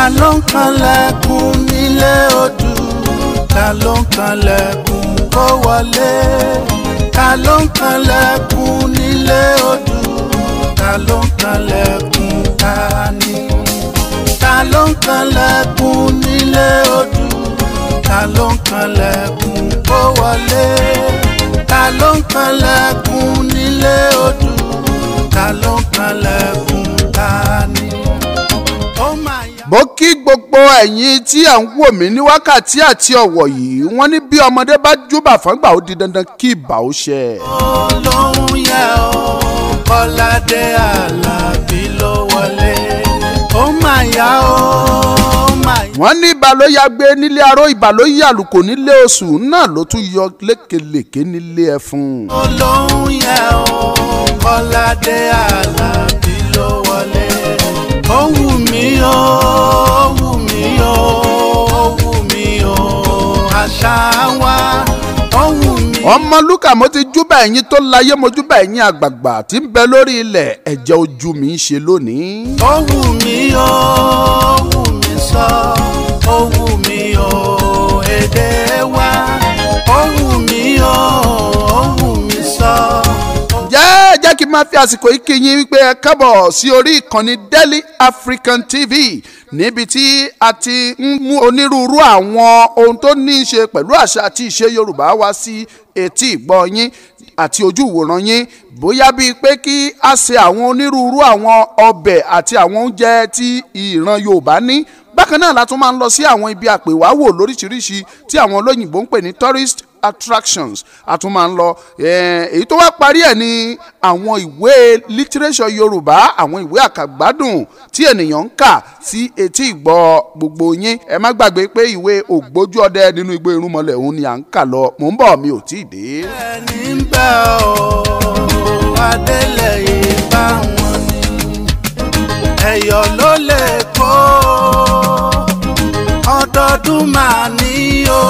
ta ló ń kanlẹ̀kùn nílé odù, ta ló ń kanlẹ̀kùn kó wọlé, ta ló ń kanlẹ̀kùn nílé odù, ta ló ń kanlẹ̀kùn ta ni, ta ló ń kanlẹ̀kùn nílé odù, ta ló ń kanlẹ̀kùn kó wọlé, ta ló ń kanlẹ̀kùn nílé odù, ta ló ń kanlẹ̀kùn ta ni. Mo kí gbogbo ẹ̀yin tí à ń wò mí ní wákàtí àti ọ̀wọ̀ yìí, wọ́n ní bí ọmọdé bá júbà fúngbà ó di dandan kí ìbà ó ṣẹ. Ọlọ́run yẹ ọ́ Kọ́ládé Àlàbí ló wọlé, ó máa yá ó máa yá. Wọ́n ní ìbà ló yagbe nílé aró, ìbà ló yàlùkò nílé oṣù, náà ló tún yọ lékelèké nílé ẹfun. Ọlọ́run yẹ ọ́ Kọ́ládé Àlàbí ló wọlé, ó wù mí ó wù mí ó wù mí ó àṣà wa ó wù mí. Ọmọ Lúkà mo ti júbà ẹ̀yin tó láyé, mo júbà ẹ̀yin àgbààgbà tí ń bẹ lórí ilẹ̀, ẹ̀jẹ̀ ojú mi ń ṣe lónìí. Ó wù mí ó wù mí sọ, ó wù mí ó èdè wa, ó wù mí ó wù mí sọ. Jẹ́ kí n máa fi àsìkò yìí kí yín wípé ẹ kábọ̀ sí orí ìkànnì Daily African TV, níbi tí a ti ń mú onírúurú àwọn ohun tó ní í ṣe pẹ̀lú àṣà àti ìṣe Yorùbá wá sí etí ìgbọ́ yín àti ojú ìwòran yín, bóyá bíi pé kí a ṣe àwọn onírúurú àwọn ọbẹ̀ àti àwọn oúnjẹ tí ìran Yorùbá ní. Bákan náà la tún máa ń lọ sí àwọn ibi àpèwáwò lóríṣiríṣi tí àwọn olóyìnbó ń pè ní tourist attractions. A tún máa ń lọ èyí tó wá parí ẹ̀ ní àwọn ìwé literature Yorùbá, àwọn ìwé àkàgbádùn tí ènìyàn ń kà sí etí ìgbọ́ gbogbo yín. Ẹ má gbàgbé pé ìwé Ògbójú ọdẹ nínú Igbo Irunmole òun ni à ń kà lọ. Mò ń bọ̀, mi ò tí ì dé. Ẹni ń bẹ ọ́ Adélẹ́yìn bá wọn ni, ẹ̀yọ̀ ló lè kó ọdọọdún máa ní o,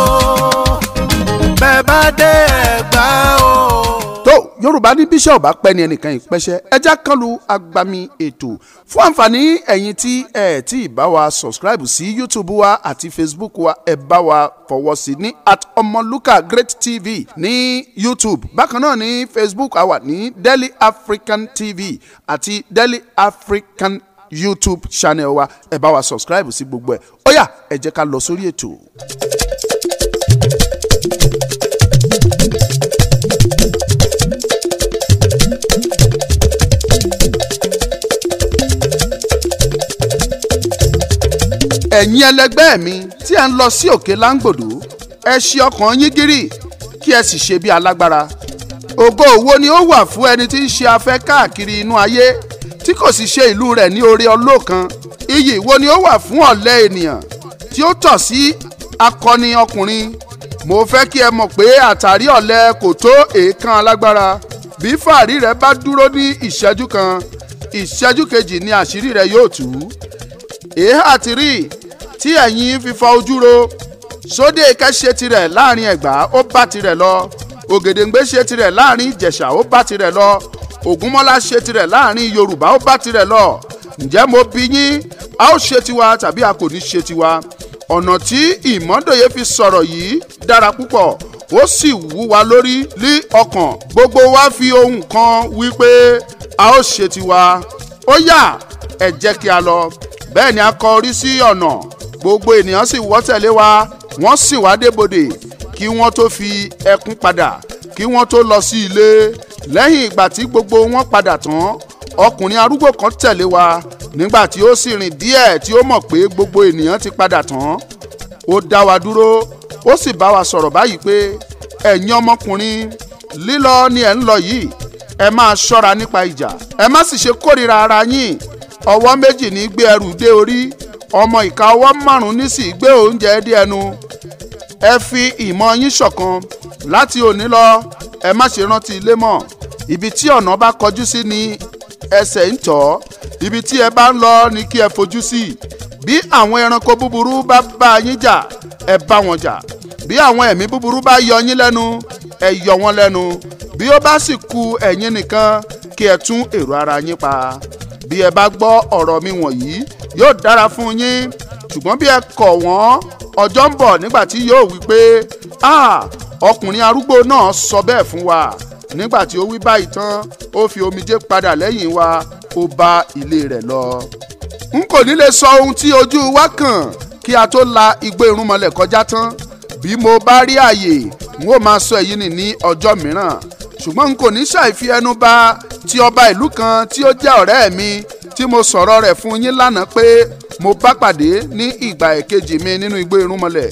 bẹ́ẹ̀ bá dé Ẹ̀gbá o. tó Yorùbá ní bíṣọ̀ bá pẹ́ ni ẹnìkan ìpẹ́ṣẹ́, ẹja kan lu agbami ètò fún àǹfààní ẹ̀yin tí ẹ tí ì bá wa subscribe sí YouTube wa àti Facebook wa, ẹ bá wa fọwọ́ sí ní @Omoluka Great TV ní YouTube. Bákan náà ní Facebook a wà ní Daily African TV àti Daily African YouTube channel wa, ẹ bá wa subscribe sí gbogbo ẹ̀. Ó yá, ẹ jẹ́ ká lọ sórí ètò. Ẹ̀yin ẹlẹgbẹ́ mi tí ẹ ń lọ sí òkè Láńgbòdo, ẹ ṣí ọkàn yín gírí kí ẹ sì ṣe bí alágbára. Ògo wo ni ó wà fún ẹni tí ń ṣe afẹ́ káàkiri inú ayé tí kò sì ṣe ìlú rẹ̀ ní oore ọlọ́kan? Iyì wo ni ó wà fún ọ̀lẹ ènìyàn tí ó tọ́ sí akọni ọkùnrin? Mo fẹ́ kí ẹ mọ̀ pé àtàrí ọ̀lẹ kò tó èèkàn alágbára. Bí fàárí rẹ bá dúró ní ìṣẹ́jú kan, ìṣẹ́jú kejì ni àṣírí rẹ yóò tú. Èéhà ti rí tí ẹ̀yin fífa ojú ro. Sódéèkẹ́ ṣe tirẹ̀ láàrin Ẹ̀gbá, ó bá tirẹ̀ lọ. Ògèdèǹgbé ṣe tirẹ̀ láàrin Ìjẹ̀ṣà, ó bá tirẹ̀ lọ. Ògúnmọ́lá ṣe tirẹ̀ láàrin Yorùbá, ó bá tirẹ̀ lọ. Ǹjẹ́ mo bi yín, a ó ṣe tiwa tàbí a kò ní ṣe tiwa? Ọ̀nà tí Ìmọ́dòye fi sọ̀rọ̀ yìí dára púpọ̀, ó sì wú wa lórí ní ọkàn. Gbogbo wa fi ohun kan wí pé a ó ṣe tiwa. Ó yá, ẹ jẹ́ kí a lọ. Bẹ́ẹ̀ ni a kọ orí sí ọ̀nà, gbogbo ènìyàn sì wọ́ tẹ̀lé wa, wọ́n sì wá débodè kí wọ́n tó fi ẹkún padà, kí wọ́n tó lọ sí ilé. Lẹ́yìn ìgbà tí gbogbo wọn padà tán, ọkùnrin arúgbó kan tẹ̀lé wa. Nígbà tí ó sì rìn díẹ̀ tí ó mọ̀ pé gbogbo ènìyàn ti padà tán, ó dá wa dúró, ó sì bá wa sọ̀rọ̀ báyìí pé, ẹ̀yin ọmọkùnrin, lílọ ni ẹ̀ ń lọ yìí, ẹ máa ṣọ́ra nípa ìjà, ẹ má sì ṣe kórìíra ara yín. Ọwọ́ méjì ní gbé ẹrù dé orí, ọmọ ìka ọwọ́ márùn-ún ní sì gbé oúnjẹ dé ẹnu. Ẹ fi ìmọ̀ yín ṣọ̀kan. Láti òní lọ, ẹ má ṣe rántí ilé mọ́. Ibi tí ọ̀nà bá kọjú sí ni ẹsẹ̀ ń tọ̀, ibi tí ẹ bá ń lọ ni kí ẹ fojú sí. Bí àwọn ẹranko búburú bá bá yín jà, ẹ bá wọn jà. Bí àwọn ẹ̀mí búburú bá yọ yín lẹ́nu, ẹ yọ wọn lẹ́nu. Bí ó bá sì kù ẹ̀yin nìkan, kí ẹ tún èrò ara yín pa. Bí ẹ bá gbọ́ ọ̀rọ̀ mi wọ̀nyí, yóò dára fún yín. ṣùgbọ́n bí ẹ kọ̀ wọ́n ọjọ́ ń bọ̀ nígbà tí yóò wí pé ọkùnrin arúgbó náà sọ bẹ́ẹ̀ fún wa. Nígbà tí ó wí báyìí tán ó fi omijé padà lẹ́yìn wa ó bá ilé rẹ̀ lọ. N kò ní lè sọ ohun tí ojú wa kàn kí a tó la Igbó Irunmole kọjá tán. Bí mo bá rí àyè n ó máa sọ èyí ní ọjọ́ mìíràn, ṣùgbọ́n n kò ní ṣàìfi ẹnu bà ti ọba ìlú kan tí ó jẹ́ ọ̀rẹ́ mi tí mo sọ̀rọ̀ rẹ̀ fún yín lánàá pé mo bá pàdé ní ìgbà èkejì mi nínú Igbó Irunmole.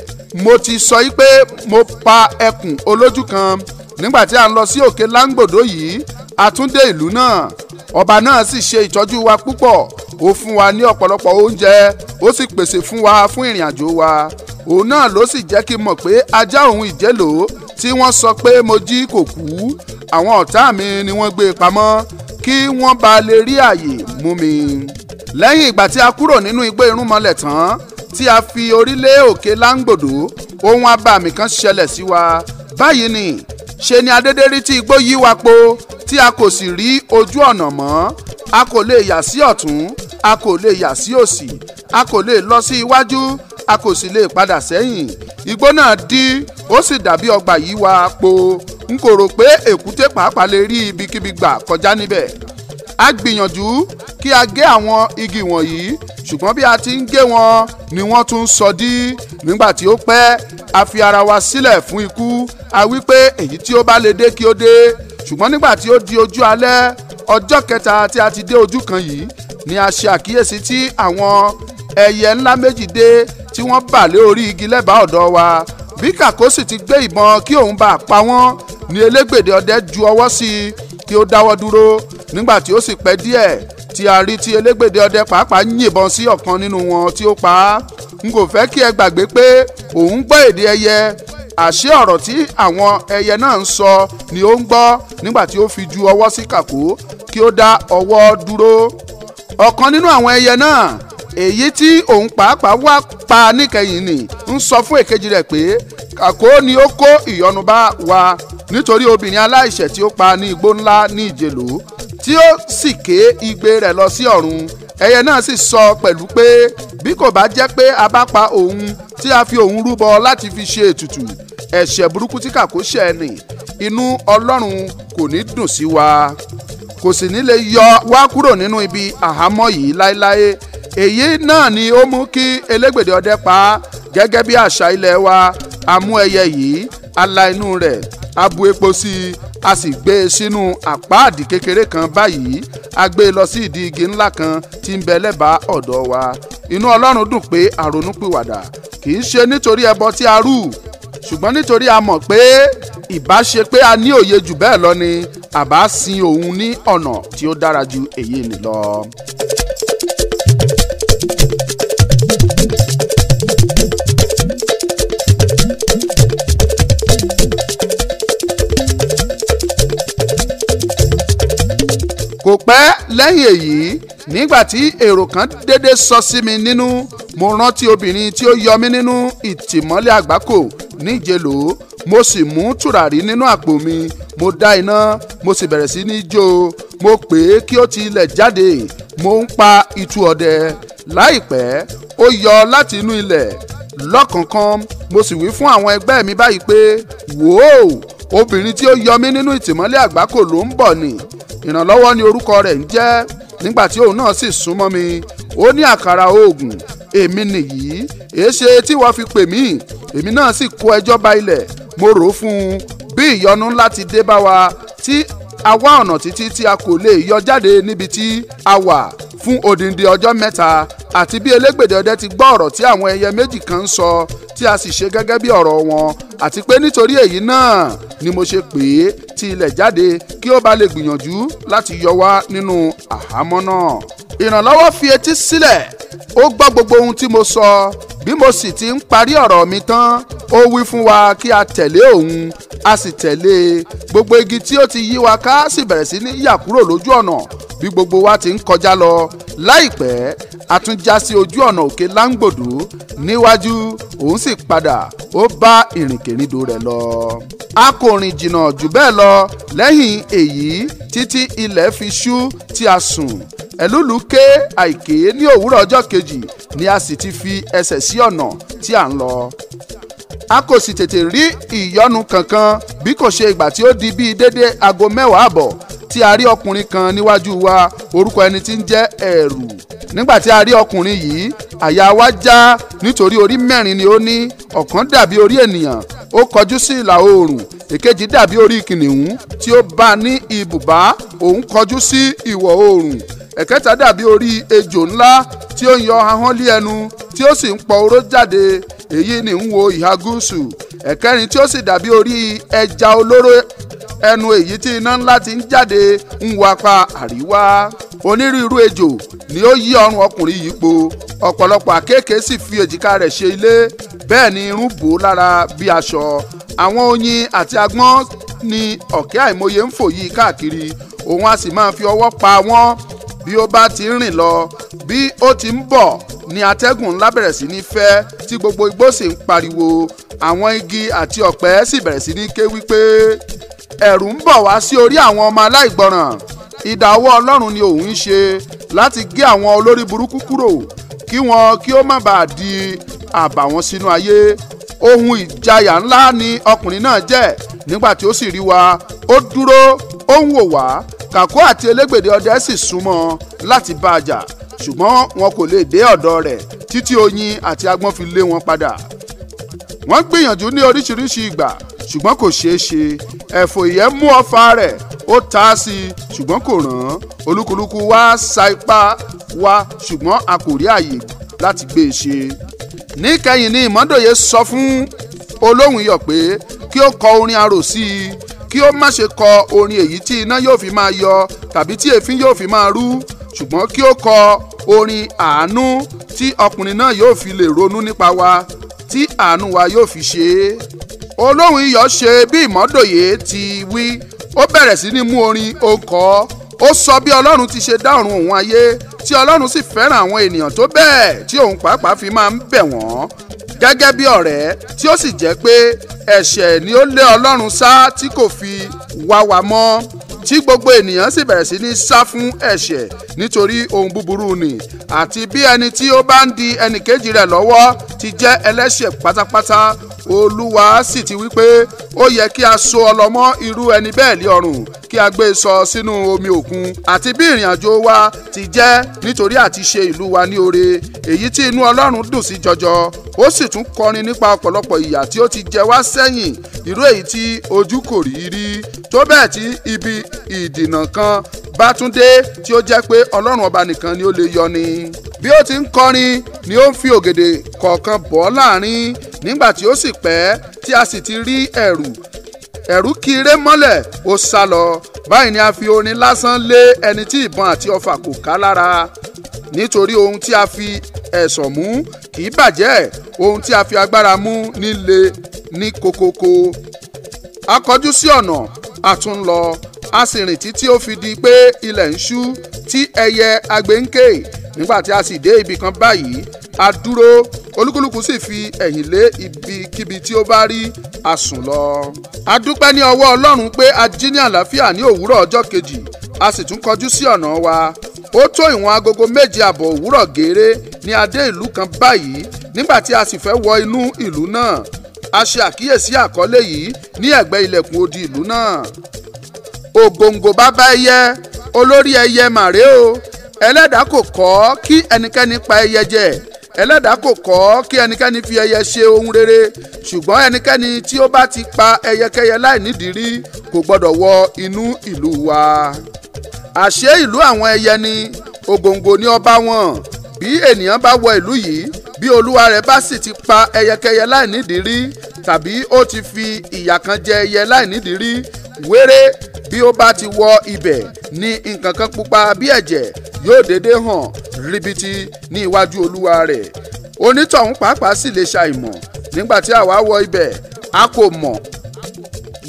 Mo ti sọ yí pé mo pa ẹkùn olójú kan nígbà tí a ń lọ sí òkè láńgbòdo yìí. A tún dé ìlú náà, ọba náà sì ṣe ìtọ́jú wa púpọ̀, ó fún wa ní ọ̀pọ̀lọpọ̀ oúnjẹ, ó sì pèsè fún wa fún ìrìn àjò wa. Òun náà ló sì jẹ́ kí n mọ̀ pé ajá òun ìjélò tí wọ́n sọ pé mo jí kò kú. Àwọn ọ̀tá mi ni wọ́n gbé pamọ́ kí wọ́n bá lè rí àyè mú mi. Lẹ́yìn ìgbà tí a kúrò nínú Igbó Irunmole tán tí a fi orí lé òkè láńgbòdo, ohun abàmì kan ṣẹlẹ̀ sí wa. Báyìí ni ṣe ni adédé rí tí igbó yí wa po tí a kò sì rí ojú ọ̀nà mọ́. A kò lè yà sí ọ̀tún, a kò lè yà sí òsì, a kò lè lọ sí iwájú, a kò sì lè padà sẹ́yìn. Igbó náà dí ó sì dàbí ọgbà yí wa po. N kò rò pé èkúté pàápàá lè rí ibikíbi gbà kọjá níbẹ̀. A gbìyànjú kí a gé àwọn igi wọ̀nyí, ṣùgbọ́n bí a ti ń gé wọn ni wọ́n tún sọdí. Nígbà tí ó pẹ́ a fi ara wa sílẹ̀ fún ikú. A wí pé èyí tí ó bá lè dé kí ó dé. Ṣùgbọ́n nígbà tí ó di ojú alẹ́ ọjọ́ kẹta tí a ti dé ojú kan yìí ni a ṣe àkíyèsí tí àwọn ẹyẹ ńlá méjì dé tí wọ́n bà lé orí igi lẹ́bàá ọ̀dọ̀ wa. Bí kàkó sì ti gbé ìbọn kí òun bá pa wọ́n ni elégbèdè ọdẹ ju ọwọ́ sí i kí ó dáwọ́ dúró. Nígbà tí ó sì pẹ́ díẹ̀ tí a rí tí elégbèdè ọdẹ pàápàá yìnbọn sí ọ̀kan nínú wọn tí ó pa á. N kò fẹ́ kí ẹ gbàgbé pé òun gbọ́ èdè ẹyẹ. Àṣé ọ̀rọ̀ tí àwọn ẹyẹ náà ń sọ ni ó ń gbọ́ nígbà tí ó fi ju ọwọ́ sí kàkó kí ó dá ọwọ́ dúró. Ọ̀kan nínú àwọn ẹyẹ náà, èyí tí òun pàápàá wá pa níkẹyìn ni, ń sọ fún èkejì rẹ̀ pé kàkó ni ó kó ìyọnu bá wa nítorí obìnrin aláìṣẹ̀ tí ó pa ní igbó ńlá ní ìjèlò tí ó sì ké igbe rẹ̀ lọ sí ọ̀run. Ẹyẹ náà sì sọ pẹ̀lú pé bí kò bá jẹ́ pé a bá pa òun tí a fi òun rúbọ láti fi ṣe ètùtù ẹ̀ṣẹ̀ burúkú tí kàkó ṣẹ̀ ni, inú Ọlọ́run kò ní dùn sí wa, kò sì ní lè yọ wá kúrò nínú ibi àhámọ́ yìí láéláé. Èyí náà ni ó mú kí elégbèdè ọdẹ pa á. Gẹ́gẹ́ bí àṣà ilẹ̀ wa, a mú ẹyẹ yìí, a la inú rẹ̀, a bu epo sí i, a sì gbé e sínú àpáàdì kékeré kan. Báyìí a gbé e lọ sí ìdí igi ńlá kan tí ń bẹ lẹ́bàá ọ̀dọ̀ wa. Inú Ọlọ́run dùn pé a ronúpìwàdà, kì í ṣe nítorí ẹbọ tí a rú, ṣùgbọ́n nítorí a mọ̀ pé ìbá ṣe pé a ní òye jù bẹ́ẹ̀ lọ ni àbá sin òun ní ọ̀nà tí ó dára ju èyí ni lọ. Kò pẹ́ lẹ́yìn èyí, nígbà tí èrò kan dédé sọ sí mi nínú, mo rántí obìnrin tí ó yọ mí nínú ìtìmọ́lé àgbákò ní ìjèlò. Mo sì mú tùràrí nínú àpò mi, mo dá iná, mo sì bẹ̀rẹ̀ sí ní jó. Mo pè é kí ó ti ilẹ̀ jáde, mo ń pa ìtú ọdẹ. Láìpẹ́ ó yọ láti inú ilẹ̀ lọ́kànkan. Mo sì wí fún àwọn ẹgbẹ́ mi báyìí pé wò ó, obìnrin tí ó yọ mí nínú ìtìmọ́lé àgbákò ló ń bọ̀ ni. Ìrànlọ́wọ́ ni orúkọ rẹ̀ ń jẹ́. Nígbà tí òun náà sì súnmọ́ mi, ó ní àkàrà oògùn. Èmi nìyí, èéṣe tí wọ́n fi pè mí? Èmi náà sì kó ẹjọ́ bá ilẹ̀. Mo rò ó fún un bí ìyọnu ńlá ti dé bá wa tí a wá ọ̀nà títí tí a kò lè yọ jáde níbi tí a wà fún odindi ọjọ́ mẹ́ta, àti bí elégbèdè ọdẹ ti gbọ́ ọ̀rọ̀ tí àwọn ẹyẹ méjì kan ń sọ tí a sì ṣe gẹ́gẹ́ bí ọ̀rọ̀ wọn, àti pé nítorí èyí náà ni mo ṣe pè é ti ilẹ̀ jáde kí ó bá lè gbìyànjú láti yọ wá nínú àhámọ́ náà. Ìrànlọ́wọ́ fi etí sílẹ̀, ó gbọ́ gbogbo ohun tí mo sọ. Bí mo sì ti ń parí ọ̀rọ̀ mi tán, ó wí fún wa kí a tẹ̀lé òun, a sì tẹ̀lé e. Gbogbo igi tí ó ti yí wa ká sì bẹ̀rẹ̀ sí ní yà kúrò lójú ọ̀nà bí gbogbo wa ti ń kọjá lọ. Láìpẹ́ a tún já sí ojú ọ̀nà òkè láńgbòdo. Níwájú òun sì padà, ó bá ìrìnkèrindò rẹ̀ lọ. A kò rìn jìnnà jù bẹ́ẹ̀ lọ lẹ́yìn èyí títí ilẹ̀ fi ṣú tí a sùn. Ẹ̀lúlù ké àìké ní òwúrọ̀ ọjọ́ kejì ni a sì ti fi ẹsẹ̀ sí ọ̀nà tí à ń lọ. A kò sì tètè rí ìyọnu kankan bí kò ṣe ìgbà tí ó di bíi dédé aago 10 àbọ̀ tí a rí ọkùnrin kan níwájú wa, orúkọ ẹni tí ń jẹ́ ẹ̀rù. Nígbà tí a rí ọkùnrin yìí, àyà wa já nítorí orí 4 ni ó ní, ọ̀kan dàbí orí ènìyàn, ó kọjú sí ìlà oòrùn, èkejì dàbí orí kìnìún tí ó bá ní ibùbá, òun kọjú sí ìwọ̀ oòrùn, ẹ̀kẹta dàbí orí ejò ńlá tí ó ń yọ ahọ́n lé ẹnu tí ó sì ń pọ oró jáde, èyí ni ń wo ìhà gúúsù, ẹ̀kẹrin tí ó sì dàbí orí ẹja olóró, ẹnu èyí tí iná ńlá ti ń jáde ń wo apá àríwá. Onírúurú ejò ni ó yí ọrùn ọkùnrin yìí po, ọ̀pọ̀lọpọ̀ àkéekèé sì fi èjìká rẹ̀ ṣe ilé, bẹ́ẹ̀ ni irun bò ó lára bí aṣọ. Àwọn oyin àti agbọ́n ni ọ̀kẹ́ àìmọye ń fò yí káàkiri, òun a sì máa fi ọwọ́ pa wọ́n bí ó bá ti ń rìn lọ. Bí ó ti ń bọ̀ ni atẹ́gùn ńlá bẹ̀rẹ̀ sí ní fẹ́ tí gbogbo igbó sì ń pariwo, àwọn igi àti ọ̀pẹ sì bẹ̀rẹ̀ sí ní ké wípé ẹ̀rù ń bọ̀ wá sí orí àwọn ọmọ aláìgbọràn. Idà ọwọ́ Ọlọ́run ni òun ń ṣe láti gé àwọn olórí burúkú kúrò kí wọn kí ó má bàa di àbàwọ́n sínú ayé. Ohun ìjayà ńlá ni ọkùnrin náà jẹ́. Nígbà tí ó sì rí wa, ó dúró, ó ń wò wá. Kàkó àti elégbèdè ọdẹ sì súnmọ́ láti bá a jà, ṣùgbọ́n wọn kò lè dé ọ̀dọ̀ rẹ̀ títí oyin àti agbọ́n fi lé wọn padà. Wọ́n gbìyànjú ní oríṣiríṣi ìgbà, ṣùgbọ́n kò ṣeé ṣe. Ẹ̀fọ̀ ìyẹ́ mú ọfà rẹ̀, ó ta á sí i, ṣùgbọ́n kò ràn. Olúkúlùkù wa sa ipá wa, ṣùgbọ́n a kò rí àyè láti gbé e ṣe. Níkẹyìn ni ìmọ́dòye sọ fún olóhùn iyọ̀ pé kí ó kọ orin arò sí i, kí ó má ṣe kọ orin èyí tí iná yóò fi máa yọ tàbí tí èéfín yóò fi máa rú, ṣùgbọ́n kí ó kọ orin àánú tí ọkùnrin náà yóò fi lè ronú nípa wa, tí àánú wa yóò fi ṣe é. Olóhùn iyọ̀ ṣe bí ìmọ́dòye ti wí, ó bẹ̀rẹ̀ sí ní mú orin, ó kọ, ó sọ bí Ọlọ́run ti ṣe dá ọ̀run òun ayé, tí Ọlọ́run sì fẹ́ràn àwọn ènìyàn tó bẹ́ẹ̀ tí òun pàápàá fi máa ń bẹ̀ wọ́n gẹ́gẹ́ bí ọ̀rẹ́, tí ó sì jẹ́ pé ẹ̀ṣẹ̀ ni ó lé Ọlọ́run sá tí kò fi wá wa mọ́, tí gbogbo ènìyàn sì bẹ̀rẹ̀ sí ní sá fún ẹ̀ṣẹ̀ nítorí ohun búburú ni, àti bí ẹni tí ó bá ń di ẹnìkejì rẹ̀ lọ́wọ́ ti jẹ́ ẹlẹ́ṣẹ̀ pátápátá. Olúwa sì ti wí pé ó yẹ kí a so ọlọ́mọ irú ẹni bẹ́ẹ̀ lé ọrùn, kí a gbé e sọ sínú omi òkun, àti bí ìrìn àjò wa ti jẹ́ nítorí àti ṣe ìlú wa ní oore, èyí tí inú Ọlọ́run dùn sí jọjọ. Ó sì tún kọrin nípa ọ̀pọ̀lọpọ̀ ìyà tí ó ti jẹ wá sẹ́yìn, irú èyí tí ojú kò rí rí, tó bẹ́ẹ̀ tí ibi ìdìnà kan bá tún dé tí ó jẹ́ pé Ọlọ́run ọba nìkan ni ó lè yọ ni. Bí ó ti ń kọrin ni ó ń fi ògèdè kọ̀ọ̀kan bọ́ láàrin. Nígbà tí ó sì pẹ́ tí a sì ti rí ẹ̀rù kì í ré mọ́lẹ̀, ó sá lọ. Báyìí ni a fi orin lásán lé ẹni tí ìbọn àti ọfà kò ká lára. Nítorí ohun tí a fi ẹ̀sọ̀ mú kì í bàjẹ́, ohun tí a fi agbára mú nílé ní kokoko. A kọjú sí ọ̀nà, a tún lọ, a sì rìn títí ó fi di pé ilẹ̀ ń ṣú tí ẹyẹ agbe ń ké. Nígbà tí a sì dé ibì kan báyìí, a dúró, olúkúlùkù sì fi ẹ̀yìn lé ibikíbi tí ó bá rí, a sùn lọ. A dúpẹ́ ní ọwọ́ Ọlọ́run pé a jí ní àlàáfíà ní òwúrọ̀ ọjọ́ kejì, a sì tún kọjú sí ọ̀nà wa. Ó tó ìwọ̀n agogo 7 àbọ̀ òwúrọ̀ géré ní a dé ìlú kan báyìí. Nígbà tí a sì fẹ́ wọ inú ìlú náà, a ṣe àkíyèsí àkọlé yìí ní ẹ̀gbẹ́ ilẹ̀kùn odi ìlú náà: ògòǹgò bàbá ẹyẹ, olórí ẹyẹ màrè o. Ẹlẹ́dàá kò kọ̀ kí ẹnikẹ́ni pa ẹyẹ jẹ, ẹlẹ́dàá kò kọ̀ kí ẹnikẹ́ni fi ẹyẹ ṣe ohun rere, ṣùgbọ́n ẹnikẹ́ni tí ó bá ti pa ẹyẹkẹ́yẹ láì nídìí rí kò gbọdọ̀ wọ inú ìlú wa. Àṣé ìlú àwọn ẹyẹ ni, ògòǹgò ni ọba wọn. Bí ènìyàn bá wọ ìlú yìí, bí olúwa rẹ̀ bá sì ti pa ẹyẹkẹ́yẹ láì nídìí rí, tàbí ó ti fi ìyà kan jẹ ẹyẹ láì nídìí rí, wéré bí ó bá ti wọ ibẹ̀ ní nǹkan kan pupa bí ẹ̀jẹ̀ yóò dédé hàn ríbitì ní iwájú olúwa rẹ̀. Onítọ̀hún pàápàá sì lè ṣàìmọ̀. Nígbà tí àwa wọ ibẹ̀, a kò mọ̀.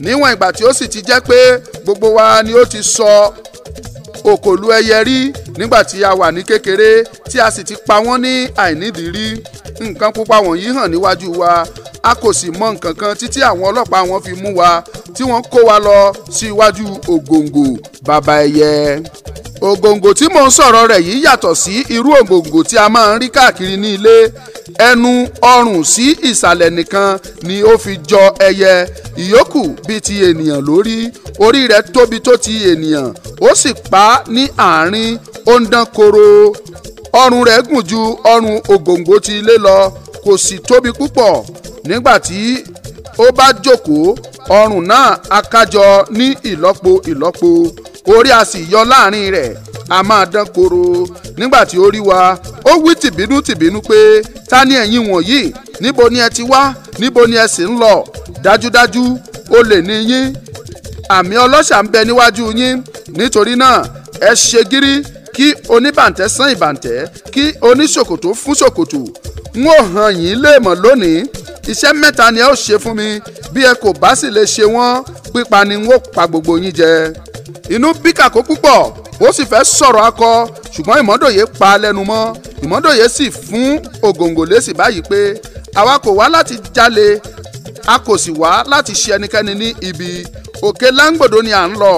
Níwọ̀n ìgbà tí ó sì ti jẹ́ pé gbogbo wa ni ó ti sọ òkòlù ẹyẹ rí nígbà tí a wà ní kékeré, tí a sì ti pa wọ́n ní àìnídìí rí. Nǹkan pupa wọ̀nyí hàn níwájú wa, a kò sì mọ nǹkan kan títí àwọn ọlọ́pàá wọn fi mú wa, tí wọ́n kó wa lọ sí iwájú ògòǹgò bàbá ẹyẹ. ògòǹgò tí mò ń sọ̀rọ̀ rẹ̀ yìí yàtọ̀ sí irú ògòǹgò tí a máa ń rí káàkiri ní ilé. Ẹnu ọrùn sí ìsàlẹ̀ nìkan ni ó fi jọ ẹyẹ, ìyókù bíi ti ènìyàn lórí. Orí rẹ̀ tóbi tó ti ènìyàn, ó sì pa á ní àárín, ó ń dán koro. Ọrùn rẹ̀ gùn ju ọrùn ògòǹgò ti ilé lọ, kò sì tóbi púpọ̀. Nígbà tí ó bá jókòó, ọrùn náà á kájọ ní ìlọ́po ìlọ́po, orí a sì yọ láàrin rẹ̀, a máa dán koro. Nígbà tí ó rí wa, ó wí tìbínú pé, ta ni ẹ̀yin wọ̀nyí? Níbo ni ẹ ti wá? Níbo ni ẹ sì ń lọ? Dájúdájú olè ni yín, àmì ọlọ́ṣà ń bẹ níwájú yín. Nítorí náà ẹ ṣe gírí kí oníbàǹtẹ́ san ìbàǹtẹ́, kí oníṣòkòtò fún ṣòkòtò. N ó hàn yín léèmọ̀ lónìí. Iṣẹ́ mẹ́ta ni ẹ ó ṣe fún mi, bí ẹ kò bá sì lè ṣe wọ́n, pípa ni n ó pa gbogbo yín jẹ. Inú bí Kàkó púpọ̀, ó sì fẹ́ sọ̀rọ̀ akọ, ṣùgbọ́n Ìmọ́dòye pa á lẹ́nu mọ́. Ìmọ́dòye sì fún ògòǹgò lésì báyìí pé, àwa kò wá láti jalè, a kò sì wá láti ṣe ẹnikẹ́ni ní ibi. Òkè Láńgbòdo ni à ń lọ.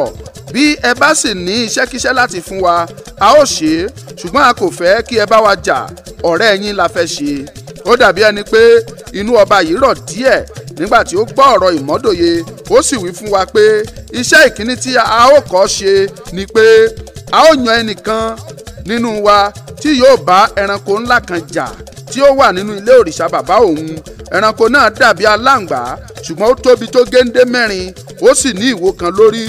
Bí ẹ bá sì ní iṣẹ́kíṣẹ́ láti fún wa, a ó ṣe é, ṣùgbọ́n a kò fẹ́ kí ẹ bá wa jà, ọ̀rẹ́ yín la fẹ́ ṣe. Ó dàbí ẹni pé inú ọba yìí rọ̀ díẹ̀ nígbà tí ó gbọ́ ọ̀rọ̀ Ìmọ́dòye. Ó sì wí fún wa pé iṣẹ́ ìkíní tí a ó kọ́ ṣe ni pé a ó yan ẹnìkan nínú wa tí yóò bá ẹranko ńlá kan jà tí ó wà nínú ilé òrìṣà bàbá òun. Ẹranko náà dàbí aláǹgbá, ṣùgbọ́n ó tóbi tó géńdé mẹ́rin, ó sì ní ìwo kan lórí.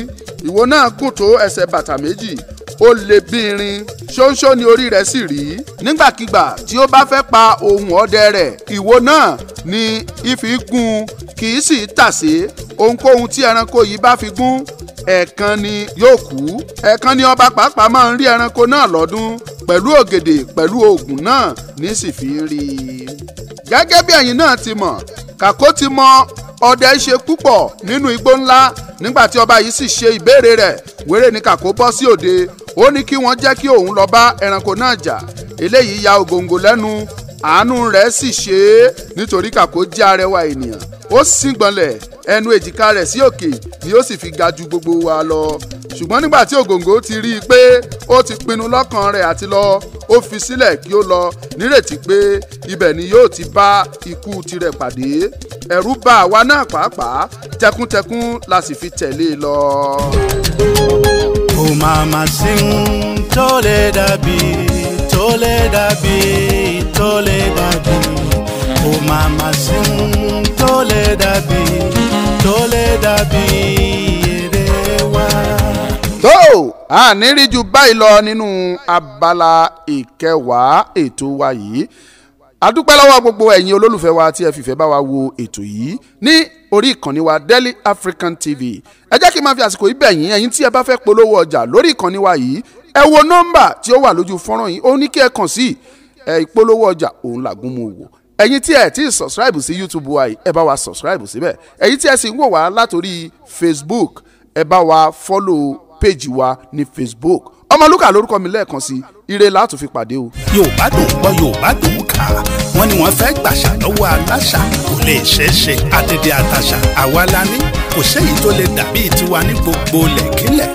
Ìwo náà gùn tó ẹsẹ̀ bàtà méjì, ó le bí irin, ṣóńṣó ni orí rẹ̀ sì rí. Nígbàkigbà tí ó bá fẹ́ pa ohun ọdẹ rẹ̀, ìwo náà ni ìfi gún, kì í sì tàsé. Ohunkóhun tí ẹranko yìí bá fi gún, ẹ̀ẹ̀kan ni yóò kú. Ẹ̀ẹ̀kan ni ọba pàápàá máa ń rí ẹranko náà lọ́dún, pẹ̀lú ògèdè pẹ̀lú oògùn náà ní sì fi rí i. Gẹ́gẹ́ bí ẹ̀yin náà ti mọ̀, Kàkó ti mọ ọdẹ ṣe púpọ̀ nínú igbó ńlá. Nígbà tí ọba yìí sì ṣe ìbéèrè rẹ̀, wéré ni Kàkó bọ́ sí òde. Ó ní kí wọ́n jẹ́ kí òun lọ bá ẹranko náà jà. Eléyìí ya ògòǹgò lẹ́nu, àánú rẹ̀ sì ṣe é, nítorí Kàkó jẹ́ arẹwà ènìyàn. Ó síngbọnlẹ̀, ẹnu èjìká rẹ̀ sí òkè ni ó sì fi ga ju gbogbo wa lọ. Ṣùgbọ́n nígbà tí ògòǹgò ti rí i pé ó ti pinnu lọ́kàn rẹ̀ àti lọ, ó fi sílẹ̀ kí ó lọ, nírètí pé ibẹ̀ ni yóò ti bá ikú tirẹ̀ pàdé. Ẹ̀rù bà àwa náà pàápàá, tẹkuntẹkun la sì fi tẹ̀lé e lọ. Kò máa sí ń tó lè dàbí, tó lè dàbí, tó lè dàbí. Kò máa sí ń tó lè dàbí, tó lè dàbí èrè wa. Tó a ní rí ju báyìí lọ nínú abala ìkẹwàá ètò wa yìí. A dúpẹ́ lọ́wọ́ gbogbo ẹ̀yin olólùfẹ́ wa tí ẹ fìfẹ́ bá wa wo ètò yìí ní orí ìkànnì wa Daily African TV. Ẹ jẹ́ kí n máa fi àsìkò yìí bẹ̀ yín, ẹ̀yin tí ẹ bá fẹ́ polówó ọjà lórí ìkànnì wa yìí, ẹ wo nọ́mbà tí ó wà lójú fọ́nrán yìí, ó ní kí ẹ kàn sí ìpolówó ọjà òun làgún mu wò. Ẹ̀yin tí ẹ ti subscribe sí YouTube wa yìí, ẹ bá wa subscribe síbẹ̀. Ẹ̀yin tí ẹ sì ń wò wá látòrí Facebook, ẹ bá wa follow page wa ní Facebook. Ọmọlúkà lórúkọ mi lẹ́ẹ̀kan sí, ire la tún fi pàdé o. Yorùbá dùn gbọ́, Yorùbá dùn kà, wọ́n ní wọ́n fẹ́ gbàṣà lọ́wọ́ aláṣà, kò lè ṣeé ṣe. Àdèdè àtàṣà àwa la ní, kò séyìí tó lè dàbí tiwa ní gbogbo lẹ̀kílẹ̀.